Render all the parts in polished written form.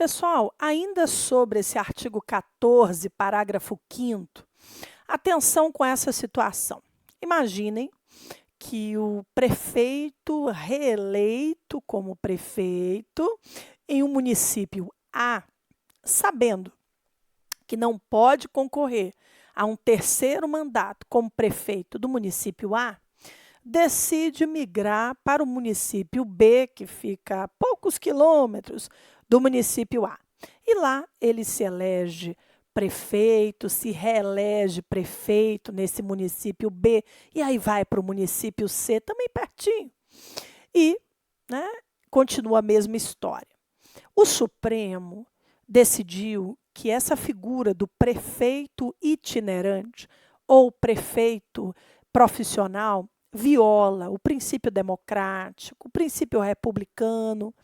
Pessoal, ainda sobre esse artigo 14, parágrafo 5º, atenção com essa situação. Imaginem que o prefeito reeleito como prefeito em um município A, sabendo que não pode concorrer a um terceiro mandato como prefeito do município A, decide migrar para o município B, que fica a poucos quilômetros do município A. E lá ele se elege prefeito, se reelege prefeito nesse município B, e aí vai para o município C, também pertinho. E né, continua a mesma história. O Supremo decidiu que essa figura do prefeito itinerante ou prefeito profissional viola o princípio democrático, o princípio republicano,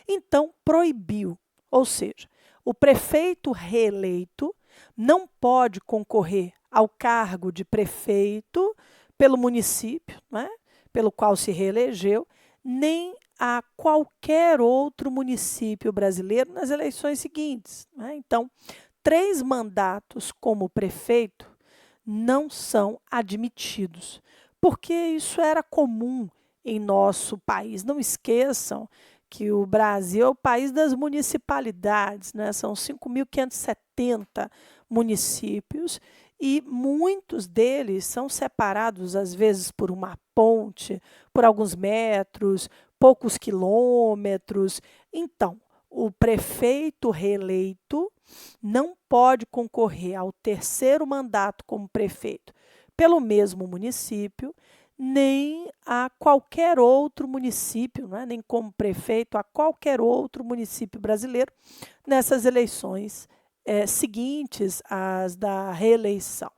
então proibiu. Ou seja, o prefeito reeleito não pode concorrer ao cargo de prefeito pelo município, né, pelo qual se reelegeu, nem a qualquer outro município brasileiro nas eleições seguintes, né? Então, 3 mandatos como prefeito não são admitidos, porque isso era comum em nosso país. Não esqueçam que o Brasil é o país das municipalidades, né? São 5.570 municípios e muitos deles são separados, às vezes, por uma ponte, por alguns metros, poucos quilômetros. Então, o prefeito reeleito não pode concorrer ao terceiro mandato como prefeito pelo mesmo município, nem a qualquer outro município, né? Nem como prefeito a qualquer outro município brasileiro nessas eleições seguintes às da reeleição.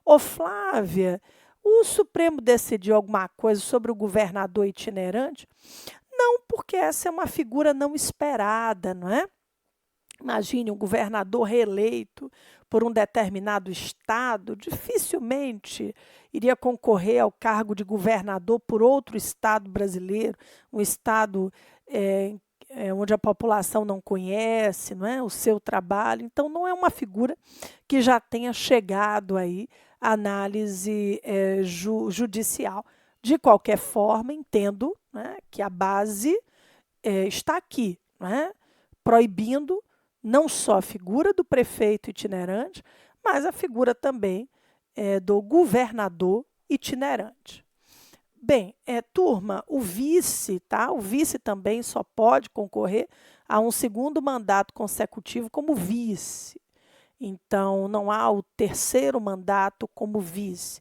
Ô Flávia, o Supremo decidiu alguma coisa sobre o governador itinerante? Não, porque essa é uma figura não esperada, não é? Imagine um governador reeleito por um determinado estado, dificilmente iria concorrer ao cargo de governador por outro estado brasileiro, um estado onde a população não conhece, não é, o seu trabalho. Então, não é uma figura que já tenha chegado aí à análise judicial. De qualquer forma, entendo, né, que a base está aqui, né, proibindo não só a figura do prefeito itinerante, mas a figura também do governador itinerante. Bem, turma, o vice, tá? O vice também só pode concorrer a um segundo mandato consecutivo como vice. Então, não há o terceiro mandato como vice.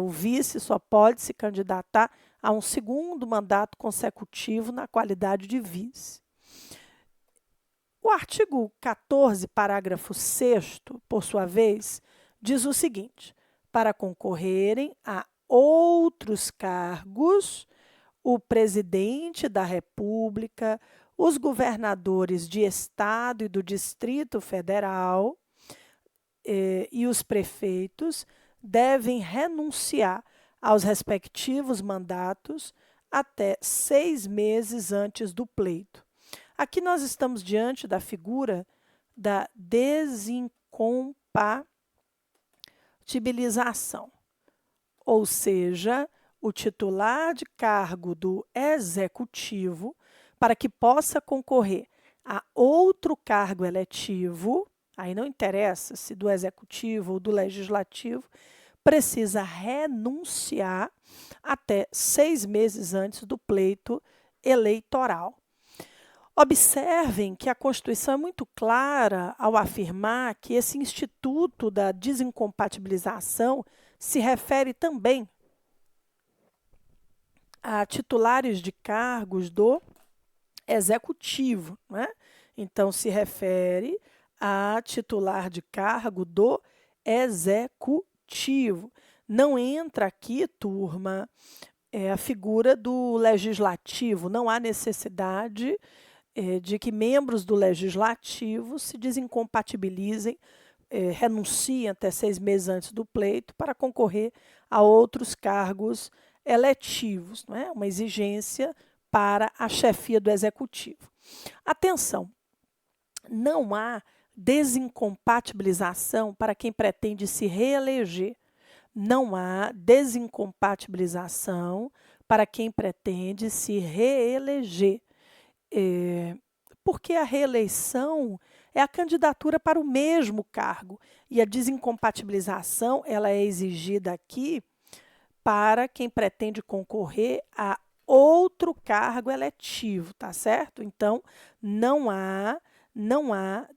O vice só pode se candidatar a um segundo mandato consecutivo na qualidade de vice. O artigo 14, parágrafo 6º, por sua vez, diz o seguinte: para concorrerem a outros cargos, o presidente da República, os governadores de Estado e do Distrito Federal e os prefeitos devem renunciar aos respectivos mandatos até 6 meses antes do pleito. Aqui nós estamos diante da figura da desincompatibilização, ou seja, o titular de cargo do executivo, para que possa concorrer a outro cargo eletivo, aí não interessa se do executivo ou do legislativo, precisa renunciar até 6 meses antes do pleito eleitoral. Observem que a Constituição é muito clara ao afirmar que esse instituto da desincompatibilização se refere também a titulares de cargos do executivo, né? Então, se refere a titular de cargo do executivo. Não entra aqui, turma, a figura do legislativo. Não há necessidade de que membros do legislativo se desincompatibilizem, renunciem até 6 meses antes do pleito para concorrer a outros cargos eletivos, não é? Uma exigência para a chefia do executivo. Atenção, Não há desincompatibilização para quem pretende se reeleger. Não há desincompatibilização para quem pretende se reeleger. Porque a reeleição é a candidatura para o mesmo cargo e a desincompatibilização ela é exigida aqui para quem pretende concorrer a outro cargo eletivo, tá certo? Então, não há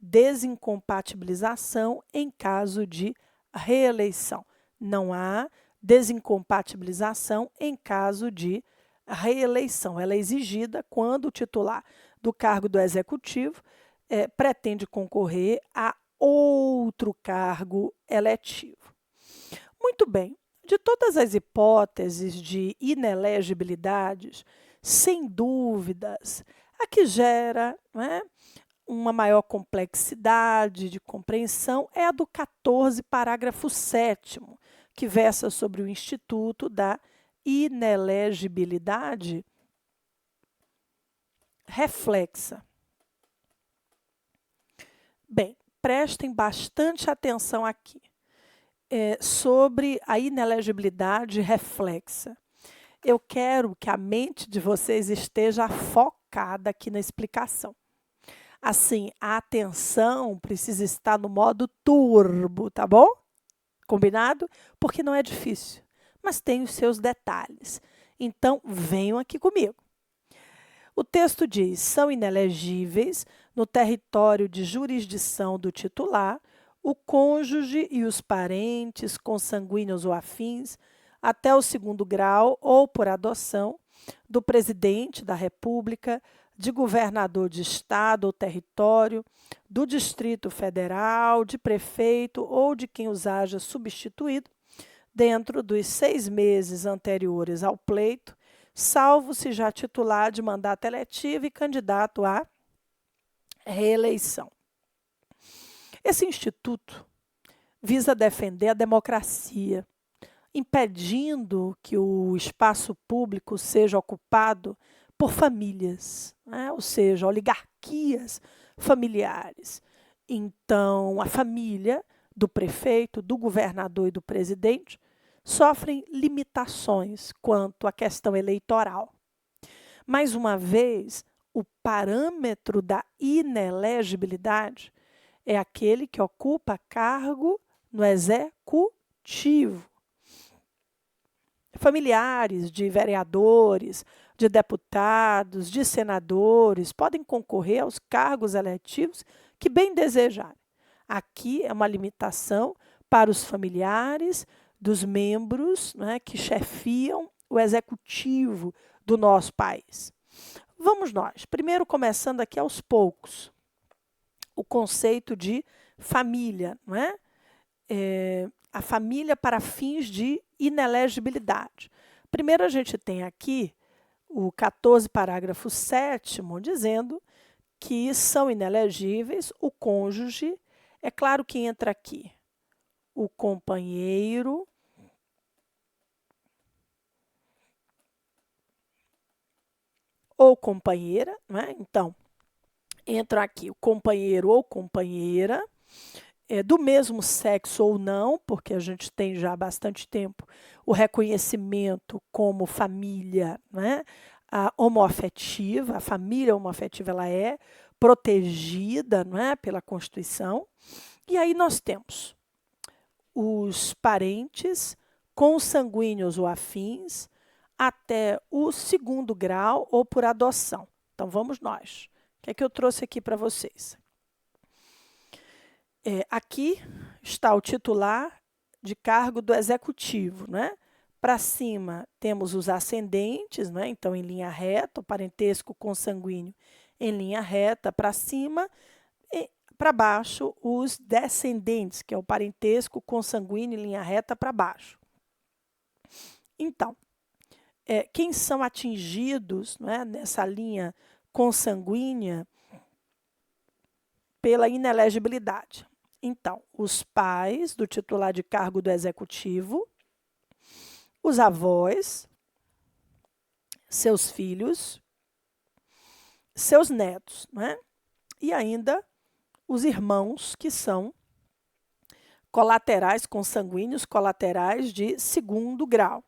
desincompatibilização em caso de reeleição. Não há desincompatibilização em caso de reeleição. Ela é exigida quando o titular do cargo do executivo pretende concorrer a outro cargo eletivo. Muito bem. De todas as hipóteses de inelegibilidades, sem dúvidas, a que gera, não é, uma maior complexidade de compreensão é a do 14, parágrafo 7º, que versa sobre o Instituto da Inelegibilidade Reflexa. Bem, prestem bastante atenção aqui. Sobre a inelegibilidade reflexa. Eu quero que a mente de vocês esteja focada aqui na explicação. Assim, a atenção precisa estar no modo turbo, tá bom? Combinado? Porque não é difícil, mas tem os seus detalhes. Então, venham aqui comigo. O texto diz: são inelegíveis, no território de jurisdição do titular, o cônjuge e os parentes, consanguíneos ou afins, até o 2º grau ou por adoção, do presidente da República, de governador de estado ou território, do Distrito Federal, de prefeito ou de quem os haja substituído, dentro dos 6 meses anteriores ao pleito, salvo se já titular de mandato eletivo e candidato à reeleição. Esse instituto visa defender a democracia, impedindo que o espaço público seja ocupado por famílias, né? Ou seja, oligarquias familiares. Então, a família do prefeito, do governador e do presidente sofrem limitações quanto à questão eleitoral. Mais uma vez, o parâmetro da inelegibilidade é aquele que ocupa cargo no executivo. Familiares de vereadores, de deputados, de senadores podem concorrer aos cargos eletivos que bem desejarem. Aqui é uma limitação para os familiares dos membros, né, que chefiam o executivo do nosso país. Vamos nós, primeiro começando aqui aos poucos, o conceito de família, não é? A família para fins de inelegibilidade. Primeiro a gente tem aqui o 14, parágrafo 7º, dizendo que são inelegíveis o cônjuge, é claro que entra aqui o companheiro, ou companheira, né? Então, entra aqui o companheiro ou companheira, do mesmo sexo ou não, porque a gente tem já há bastante tempo o reconhecimento como família, né? Homoafetiva, a família homoafetiva ela é protegida, não é, pela Constituição. E aí nós temos os parentes consanguíneos ou afins até o 2º grau ou por adoção. Então, vamos nós. O que é que eu trouxe aqui para vocês? Aqui está o titular de cargo do executivo, né? Para cima temos os ascendentes, né? Então em linha reta, o parentesco consanguíneo em linha reta para cima, e para baixo os descendentes, que é o parentesco consanguíneo em linha reta para baixo. Então, quem são atingidos, né, nessa linha consanguínea pela inelegibilidade? Então, os pais do titular de cargo do executivo, os avós, seus filhos, seus netos, né? E ainda os irmãos que são colaterais, consanguíneos colaterais de segundo grau.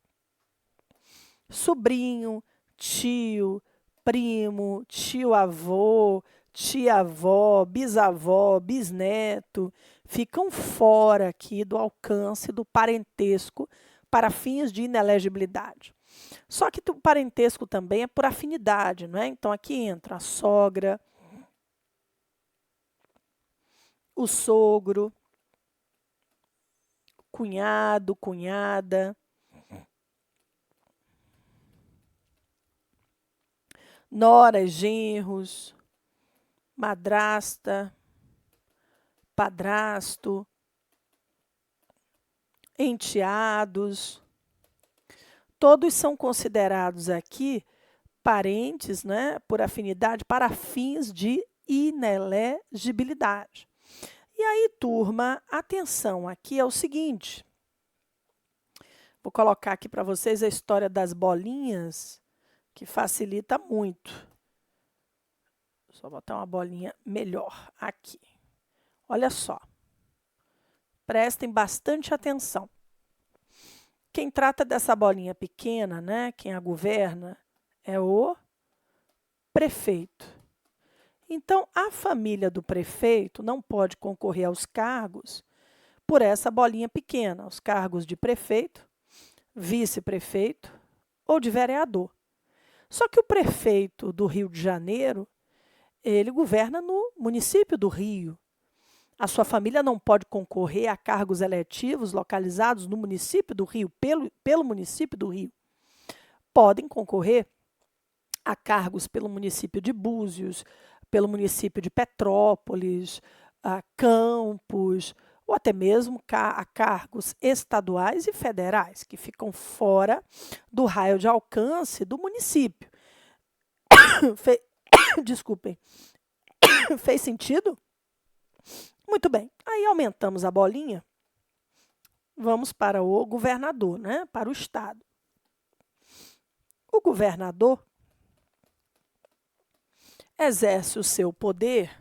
Sobrinho, tio, primo, tio-avô, tia-avó, bisavó, bisneto, ficam fora aqui do alcance do parentesco para fins de inelegibilidade. Só que o parentesco também é por afinidade, não é? Então aqui entra a sogra, o sogro, cunhado, cunhada, noras, genros, madrasta, padrasto, enteados, todos são considerados aqui parentes, né, por afinidade para fins de inelegibilidade. E aí, turma, atenção, aqui é o seguinte, vou colocar aqui para vocês a história das bolinhas, que facilita muito. Só botar uma bolinha melhor aqui. Olha só. Prestem bastante atenção. Quem trata dessa bolinha pequena, né, quem a governa, é o prefeito. Então, a família do prefeito não pode concorrer aos cargos por essa bolinha pequena, os cargos de prefeito, vice-prefeito ou de vereador. Só que o prefeito do Rio de Janeiro, ele governa no município do Rio. A sua família não pode concorrer a cargos eletivos localizados no município do Rio, pelo município do Rio. Podem concorrer a cargos pelo município de Búzios, pelo município de Petrópolis, a Campos, ou até mesmo a cargos estaduais e federais, que ficam fora do raio de alcance do município. Desculpem. Fez sentido? Muito bem. Aí aumentamos a bolinha. Vamos para o governador, né? Para o estado. O governador exerce o seu poder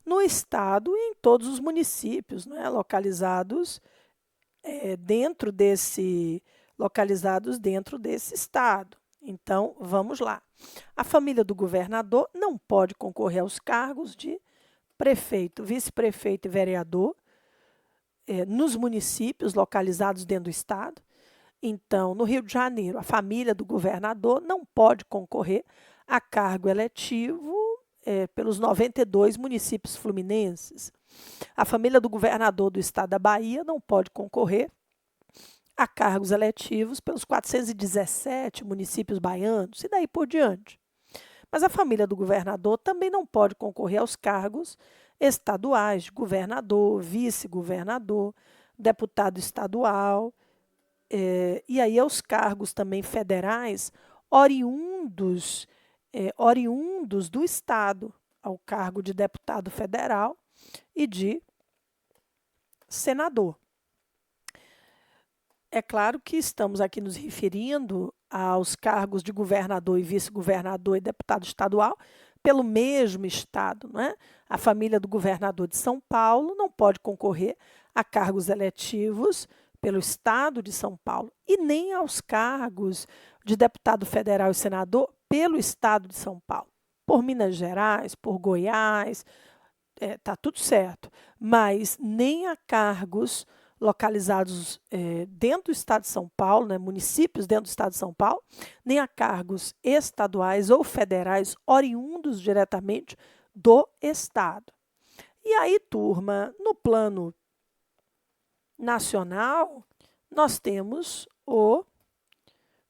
no estado e em todos os municípios, né? Localizados dentro desse estado. Então, vamos lá. A família do governador não pode concorrer aos cargos de prefeito, vice-prefeito e vereador nos municípios localizados dentro do estado. Então, no Rio de Janeiro, a família do governador não pode concorrer a cargo eletivo pelos 92 municípios fluminenses. A família do governador do estado da Bahia não pode concorrer a cargos eletivos pelos 417 municípios baianos e daí por diante. Mas a família do governador também não pode concorrer aos cargos estaduais, de governador, vice-governador, deputado estadual, e aí aos cargos também federais oriundos do estado, ao cargo de deputado federal e de senador. É claro que estamos aqui nos referindo aos cargos de governador e vice-governador e deputado estadual pelo mesmo estado, não é? A família do governador de São Paulo não pode concorrer a cargos eletivos pelo estado de São Paulo e nem aos cargos de deputado federal e senador pelo estado de São Paulo. Por Minas Gerais, por Goiás, tá tudo certo, mas nem a cargos localizados dentro do estado de São Paulo, né, municípios dentro do estado de São Paulo, nem a cargos estaduais ou federais oriundos diretamente do estado. E aí, turma, no plano nacional, nós temos o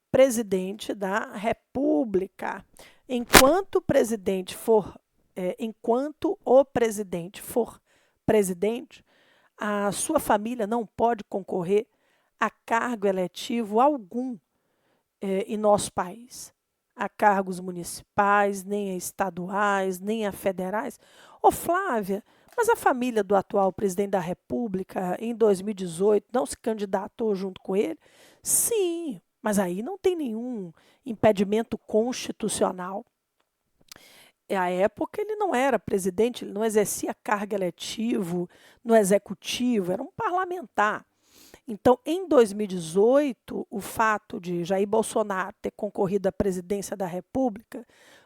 presidente da República. Enquanto o presidente for presidente, a sua família não pode concorrer a cargo eletivo algum em nosso país. A cargos municipais, nem a estaduais, nem a federais. Ô Flávia, mas a família do atual presidente da República, em 2018, não se candidatou junto com ele? Sim, mas aí não tem nenhum impedimento constitucional. à época ele não era presidente, ele não exercia cargo eletivo no executivo, era um parlamentar. Então, em 2018, o fato de Jair Bolsonaro ter concorrido à presidência da República,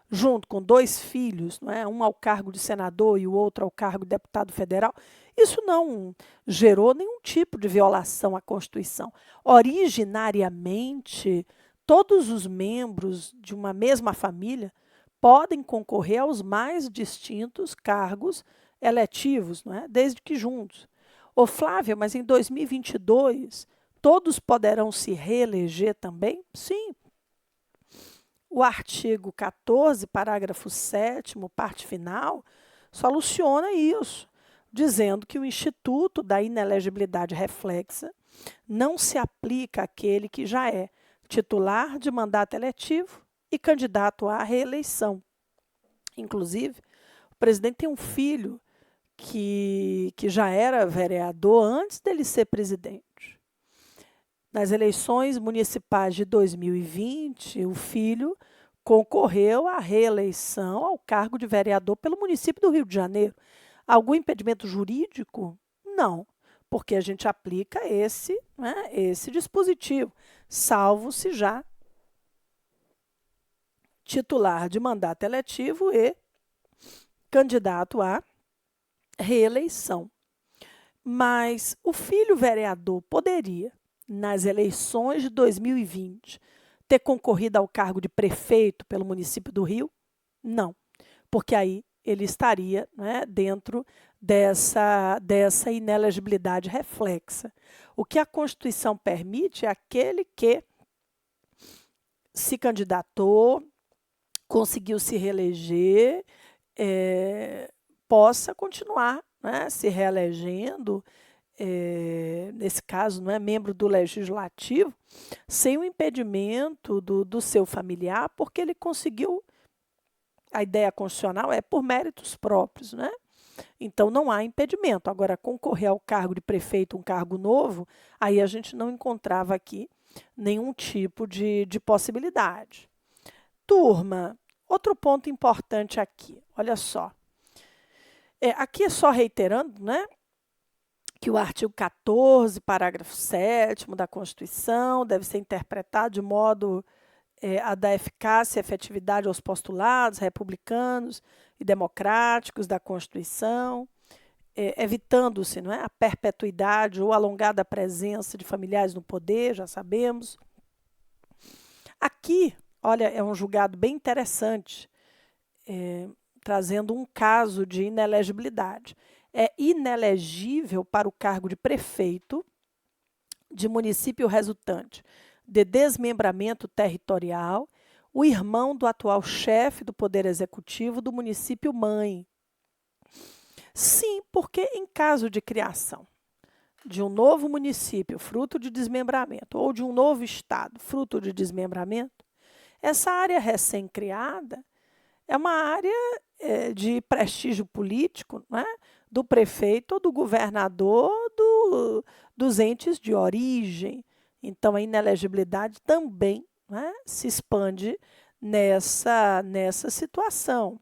junto com dois filhos, não é? Um ao cargo de senador e o outro ao cargo de deputado federal, isso não gerou nenhum tipo de violação à Constituição. Originariamente, todos os membros de uma mesma família podem concorrer aos mais distintos cargos eletivos, não é? Desde que juntos. Ô Flávia, mas em 2022 todos poderão se reeleger também? Sim. O artigo 14, parágrafo 7º, parte final, soluciona isso, dizendo que o Instituto da Inelegibilidade Reflexa não se aplica àquele que já é titular de mandato eletivo e candidato à reeleição. Inclusive, o presidente tem um filho que já era vereador antes dele ser presidente. Nas eleições municipais de 2020, o filho concorreu à reeleição ao cargo de vereador pelo município do Rio de Janeiro. Algum impedimento jurídico? Não, porque a gente aplica esse dispositivo, salvo se já titular de mandato eletivo e candidato à reeleição. Mas o filho vereador poderia, nas eleições de 2020, ter concorrido ao cargo de prefeito pelo município do Rio? Não, porque aí ele estaria, né, dentro dessa inelegibilidade reflexa. O que a Constituição permite é aquele que se candidatou, conseguiu se reeleger, possa continuar, né, se reelegendo, nesse caso, não é membro do Legislativo, sem o impedimento do seu familiar, porque ele conseguiu, a ideia constitucional é por méritos próprios, né? Então não há impedimento. Agora, concorrer ao cargo de prefeito, um cargo novo, aí a gente não encontrava aqui nenhum tipo de possibilidade. Turma, outro ponto importante aqui, olha só. Aqui é só reiterando, né, que o artigo 14, parágrafo 7º da Constituição deve ser interpretado de modo a dar eficácia e efetividade aos postulados republicanos e democráticos da Constituição, evitando-se, não é, a perpetuidade ou alongada presença de familiares no poder, já sabemos. Aqui, olha, é um julgado bem interessante, trazendo um caso de inelegibilidade. É inelegível para o cargo de prefeito de município resultante de desmembramento territorial o irmão do atual chefe do Poder Executivo do município mãe. Sim, porque em caso de criação de um novo município, fruto de desmembramento, ou de um novo estado, fruto de desmembramento, essa área recém-criada é uma área de prestígio político, não é? Do prefeito ou do governador dos entes de origem. Então, a inelegibilidade também, né, se expande nessa situação.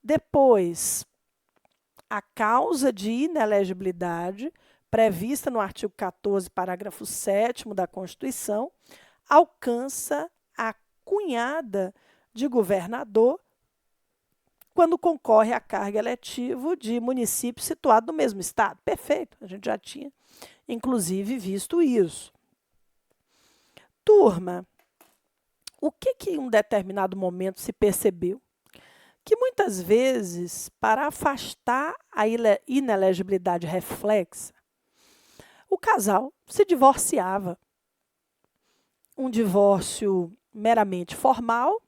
Depois, a causa de inelegibilidade, prevista no artigo 14, parágrafo 7º da Constituição, alcança a cunhada de governador quando concorre a cargo eletivo de município situado no mesmo estado. Perfeito, a gente já tinha, inclusive, visto isso. Turma, o que em um determinado momento se percebeu? Que muitas vezes, para afastar a inelegibilidade reflexa, o casal se divorciava. Um divórcio meramente formal,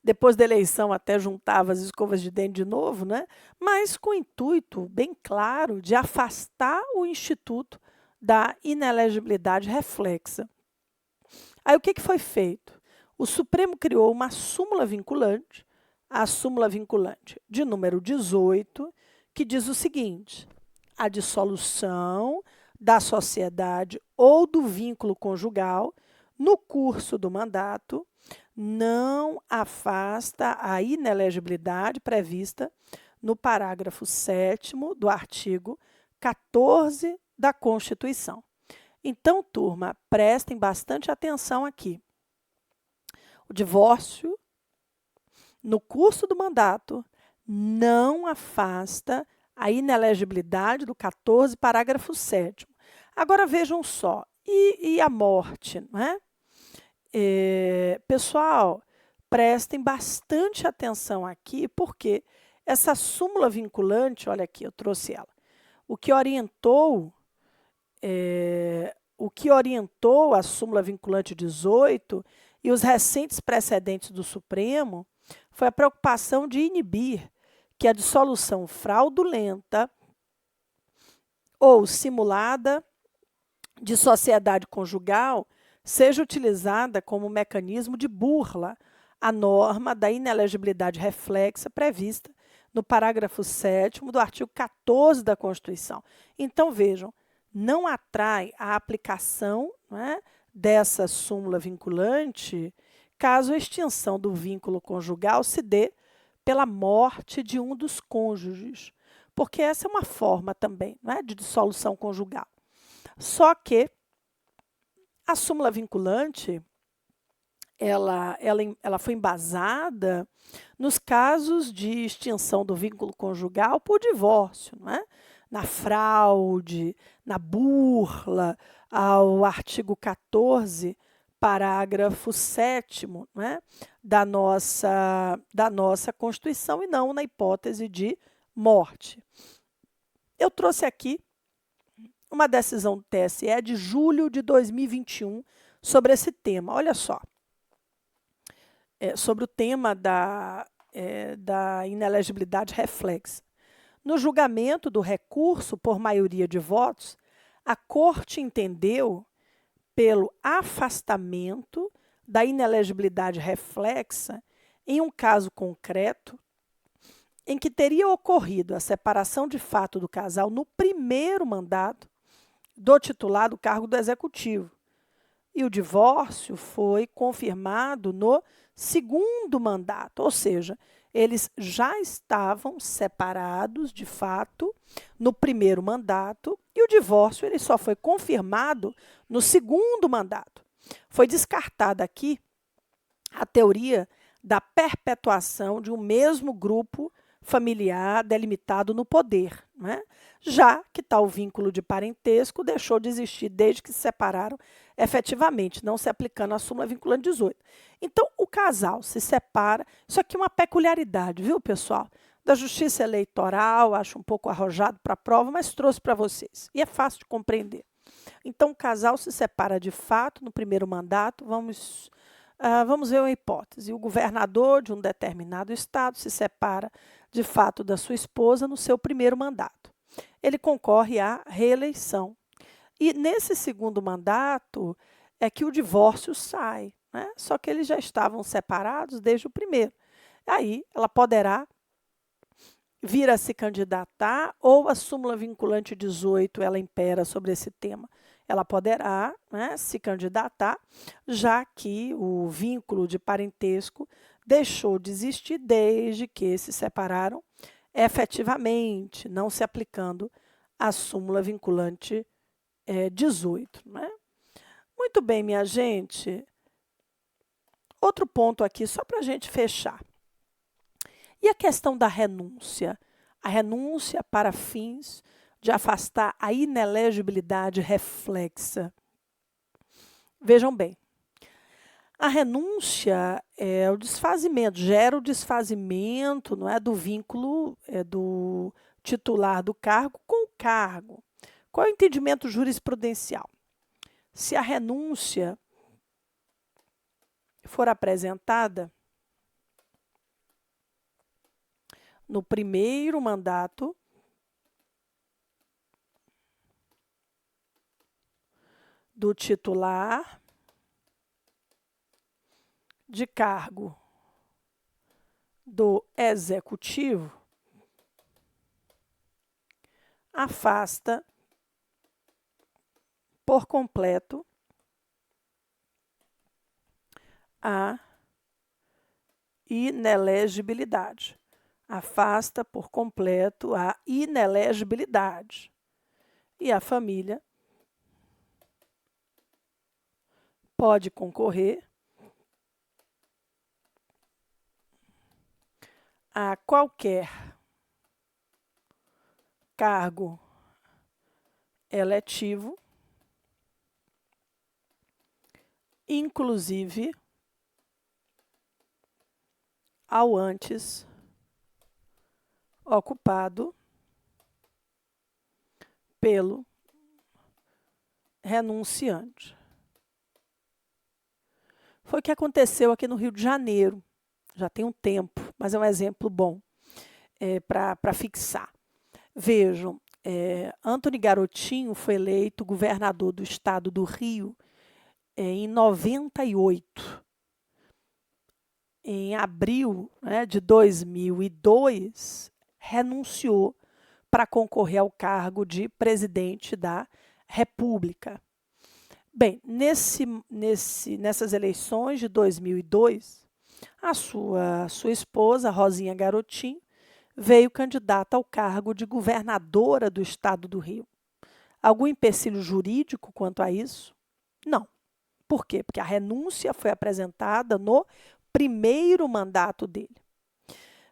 depois da eleição até juntava as escovas de dente de novo, né? Mas com o intuito bem claro de afastar o instituto da inelegibilidade reflexa. Aí o que foi feito? O Supremo criou uma súmula vinculante, a súmula vinculante de número 18, que diz o seguinte: a dissolução da sociedade ou do vínculo conjugal no curso do mandato não afasta a inelegibilidade prevista no parágrafo 7º do artigo 14 da Constituição. Então, turma, prestem bastante atenção aqui. O divórcio, no curso do mandato, não afasta a inelegibilidade do 14, parágrafo 7º. Agora, vejam só, e a morte, não é? Pessoal, prestem bastante atenção aqui, porque essa súmula vinculante, olha aqui, eu trouxe ela, o que orientou a súmula vinculante 18 e os recentes precedentes do Supremo foi a preocupação de inibir que a dissolução fraudulenta ou simulada de sociedade conjugal seja utilizada como mecanismo de burla à norma da inelegibilidade reflexa prevista no parágrafo 7º do artigo 14 da Constituição. Então, vejam, não atrai a aplicação, não é, dessa súmula vinculante caso a extinção do vínculo conjugal se dê pela morte de um dos cônjuges, porque essa é uma forma também, não é, de dissolução conjugal. Só que a súmula vinculante, ela foi embasada nos casos de extinção do vínculo conjugal por divórcio, não é? Na fraude, na burla ao artigo 14, parágrafo 7º, não é? da nossa Constituição, e não na hipótese de morte. Eu trouxe aqui uma decisão do TSE de julho de 2021 sobre esse tema. Olha só, sobre o tema da inelegibilidade reflexa. No julgamento do recurso por maioria de votos, a Corte entendeu pelo afastamento da inelegibilidade reflexa em um caso concreto em que teria ocorrido a separação de fato do casal no primeiro mandato do titular do cargo do Executivo. E o divórcio foi confirmado no segundo mandato, ou seja, eles já estavam separados, de fato, no primeiro mandato, e o divórcio ele só foi confirmado no segundo mandato. Foi descartada aqui a teoria da perpetuação de um mesmo grupo familiar delimitado no poder, né? Já que tal vínculo de parentesco deixou de existir desde que se separaram efetivamente, não se aplicando a súmula vinculante 18. Então, o casal se separa. Isso aqui é uma peculiaridade, viu, pessoal? Da Justiça Eleitoral, acho um pouco arrojado para a prova, mas trouxe para vocês. E é fácil de compreender. Então, o casal se separa de fato no primeiro mandato. Vamos ver uma hipótese. O governador de um determinado estado se separa de fato da sua esposa no seu primeiro mandato. Ele concorre à reeleição. E nesse segundo mandato é que o divórcio sai, né? Só que eles já estavam separados desde o primeiro. Aí ela poderá vir a se candidatar, ou a súmula vinculante 18 ela impera sobre esse tema. Ela poderá, né, se candidatar, já que o vínculo de parentesco deixou de existir desde que se separaram efetivamente, não se aplicando a súmula vinculante 18. Né? Muito bem, minha gente. Outro ponto aqui, só para a gente fechar. E a questão da renúncia? A renúncia para fins de afastar a inelegibilidade reflexa. Vejam bem, a renúncia é o desfazimento, gera o desfazimento, não é, do vínculo do titular do cargo com o cargo. Qual é o entendimento jurisprudencial? Se a renúncia for apresentada no primeiro mandato, do titular de cargo do executivo, afasta por completo a inelegibilidade. Afasta por completo a inelegibilidade. E a família pode concorrer a qualquer cargo eletivo, inclusive ao antes ocupado pelo renunciante. Foi o que aconteceu aqui no Rio de Janeiro. Já tem um tempo, mas é um exemplo bom para fixar. Vejam, Antony Garotinho foi eleito governador do estado do Rio em 98. Em abril de 2002, renunciou para concorrer ao cargo de presidente da República. Bem, nessas eleições de 2002, a sua esposa, Rosinha Garotinho, veio candidata ao cargo de governadora do estado do Rio. Algum empecilho jurídico quanto a isso? Não. Por quê? Porque a renúncia foi apresentada no primeiro mandato dele.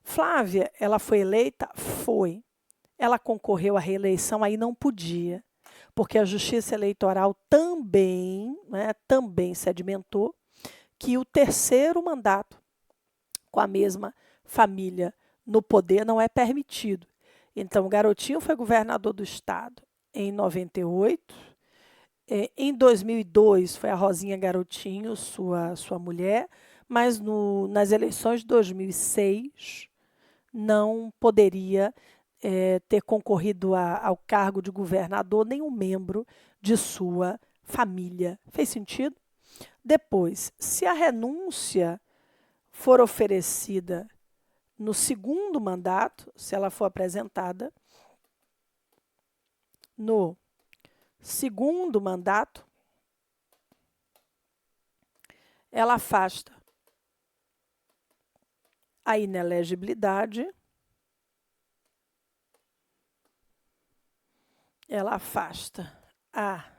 Flávia, ela foi eleita? Foi. Ela concorreu à reeleição, aí não podia, porque a Justiça Eleitoral também sedimentou que o terceiro mandato com a mesma família no poder não é permitido. Então, o Garotinho foi governador do estado em 98. Em 2002, foi a Rosinha Garotinho, sua mulher, mas nas eleições de 2006 não poderia ter concorrido ao cargo de governador nenhum membro de sua família. Fez sentido? Depois, se a renúncia for oferecida no segundo mandato, se ela for apresentada no segundo mandato, ela afasta a inelegibilidade, ela afasta a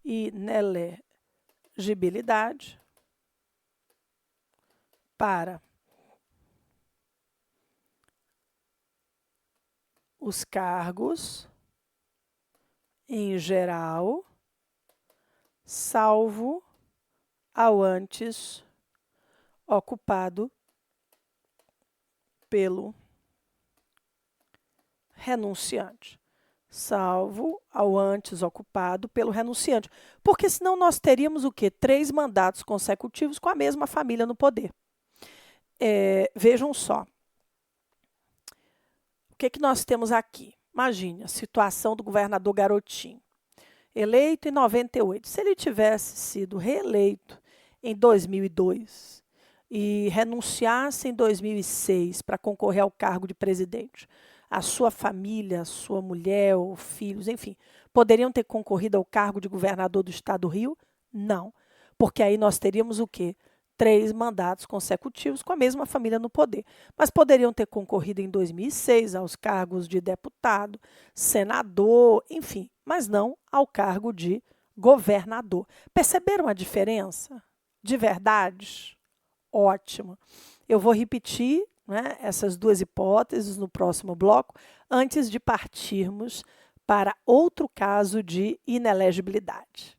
inelegibilidade para os cargos em geral, salvo ao antes ocupado pelo renunciante. Salvo ao antes ocupado pelo renunciante. Porque senão nós teríamos o quê? 3 mandatos consecutivos com a mesma família no poder. Vejam só. O que nós temos aqui? Imagine a situação do governador Garotinho. Eleito em 98. Se ele tivesse sido reeleito em 2002 e renunciasse em 2006 para concorrer ao cargo de presidente, a sua família, a sua mulher ou filhos, enfim, poderiam ter concorrido ao cargo de governador do estado do Rio? Não, porque aí nós teríamos o quê? 3 mandatos consecutivos com a mesma família no poder. Mas poderiam ter concorrido em 2006 aos cargos de deputado, senador, enfim, mas não ao cargo de governador. Perceberam a diferença? De verdade? Ótimo. Eu vou repetir essas 2 hipóteses no próximo bloco, antes de partirmos para outro caso de inelegibilidade.